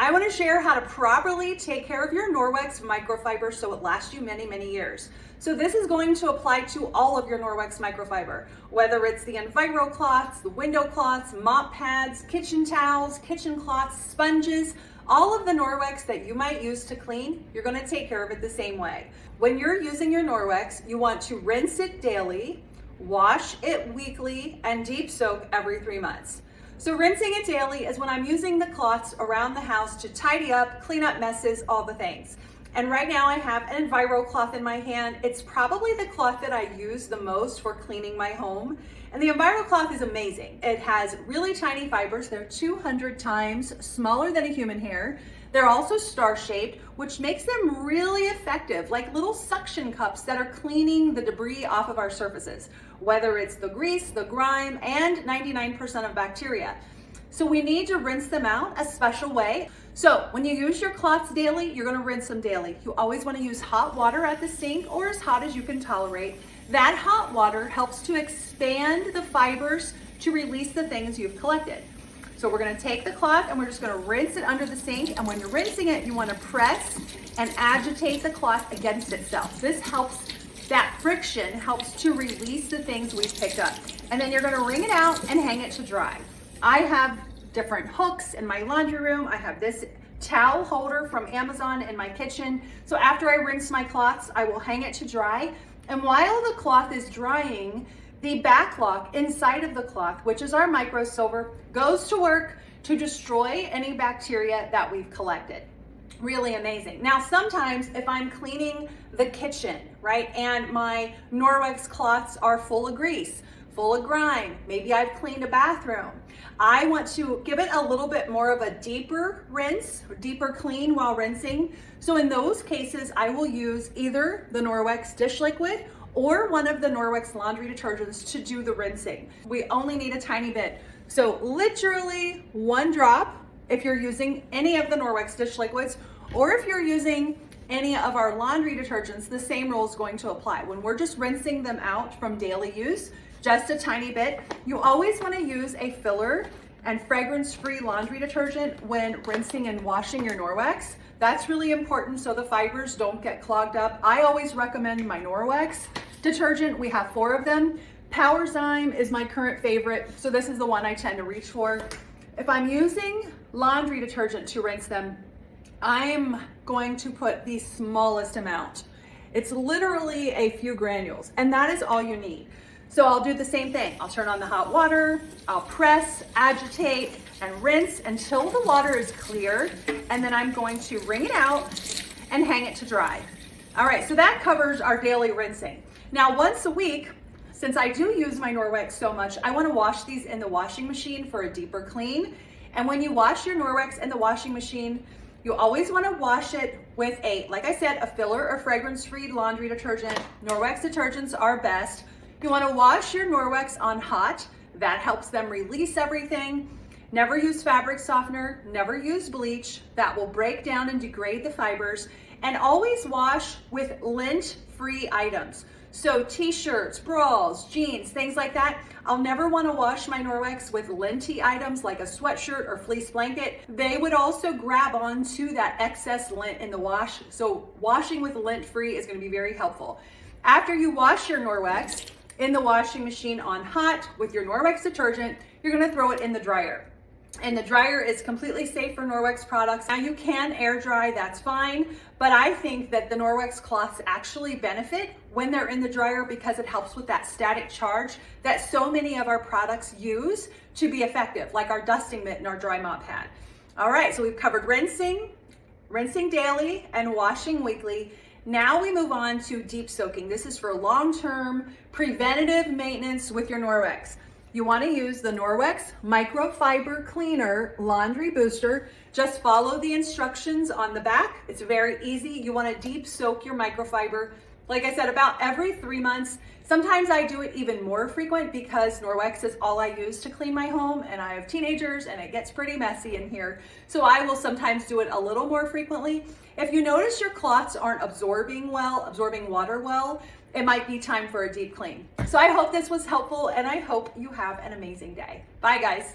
I want to share how to properly take care of your Norwex microfiber so it lasts you many, many years. So this is going to apply to all of your Norwex microfiber, whether it's the EnviroCloths, the window cloths, mop pads, kitchen towels, kitchen cloths, sponges, all of the Norwex that you might use to clean, you're going to take care of it the same way. When you're using your Norwex, you want to rinse it daily, wash it weekly, and deep soak every 3 months. So rinsing it daily is when I'm using the cloths around the house to tidy up, clean up messes, all the things. And right now I have an EnviroCloth in my hand. It's probably the cloth that I use the most for cleaning my home. And the EnviroCloth is amazing. It has really tiny fibers. They're 200 times smaller than a human hair. They're also star-shaped, which makes them really effective, like little suction cups that are cleaning the debris off of our surfaces, whether it's the grease, the grime, and 99% of bacteria. So we need to rinse them out a special way. So when you use your cloths daily, you're gonna rinse them daily. You always wanna use hot water at the sink or as hot as you can tolerate. That hot water helps to expand the fibers to release the things you've collected. So we're gonna take the cloth and we're just gonna rinse it under the sink. And when you're rinsing it, you wanna press and agitate the cloth against itself. This helps, that friction helps to release the things we've picked up. And then you're gonna wring it out and hang it to dry. I have different hooks in my laundry room. I have this towel holder from Amazon in my kitchen. So after I rinse my cloths, I will hang it to dry. And while the cloth is drying, the backlock inside of the cloth, which is our microsilver, goes to work to destroy any bacteria that we've collected. Really amazing. Now, sometimes if I'm cleaning the kitchen, right, and my Norwex cloths are full of grease, full of grime, maybe I've cleaned a bathroom, I want to give it a little bit more of a deeper rinse, or deeper clean while rinsing. So in those cases, I will use either the Norwex dish liquid or one of the Norwex laundry detergents to do the rinsing. We only need a tiny bit. So literally 1 drop if you're using any of the Norwex dish liquids, or if you're using any of our laundry detergents, the same rule is going to apply. When we're just rinsing them out from daily use, just a tiny bit. You always want to use a filler and fragrance-free laundry detergent when rinsing and washing your Norwex. That's really important so the fibers don't get clogged up. I always recommend my Norwex detergent. We have 4 of them. Powerzyme is my current favorite, so this is the one I tend to reach for. If I'm using laundry detergent to rinse them, I'm going to put the smallest amount. It's literally a few granules, and that is all you need. So I'll do the same thing. I'll turn on the hot water, I'll press, agitate, and rinse until the water is clear, and then I'm going to wring it out and hang it to dry. All right, so that covers our daily rinsing. Now, once a week, since I do use my Norwex so much, I wanna wash these in the washing machine for a deeper clean. And when you wash your Norwex in the washing machine, you always wanna wash it with like I said, a filler or fragrance-free laundry detergent. Norwex detergents are best. You wanna wash your Norwex on hot. That helps them release everything. Never use fabric softener, never use bleach. That will break down and degrade the fibers. And always wash with lint-free items. So t-shirts, bras, jeans, things like that. I'll never wanna wash my Norwex with linty items like a sweatshirt or fleece blanket. They would also grab onto that excess lint in the wash. So washing with lint-free is gonna be very helpful. After you wash your Norwex in the washing machine on hot with your Norwex detergent, you're gonna throw it in the dryer. And the dryer is completely safe for Norwex products. Now you can air dry, that's fine, but I think that the Norwex cloths actually benefit when they're in the dryer because it helps with that static charge that so many of our products use to be effective, like our dusting mitt and our dry mop pad. All right, so we've covered rinsing daily and washing weekly. Now we move on to deep soaking. This is for long-term preventative maintenance with your Norwex. You want to use the Norwex Microfiber Cleaner Laundry Booster. Just follow the instructions on the back. It's very easy. You want to deep soak your microfiber. Like I said, about every 3 months. Sometimes I do it even more frequent because Norwex is all I use to clean my home, and I have teenagers and it gets pretty messy in here. So I will sometimes do it a little more frequently. If you notice your cloths aren't absorbing water well, it might be time for a deep clean. So I hope this was helpful and I hope you have an amazing day. Bye guys.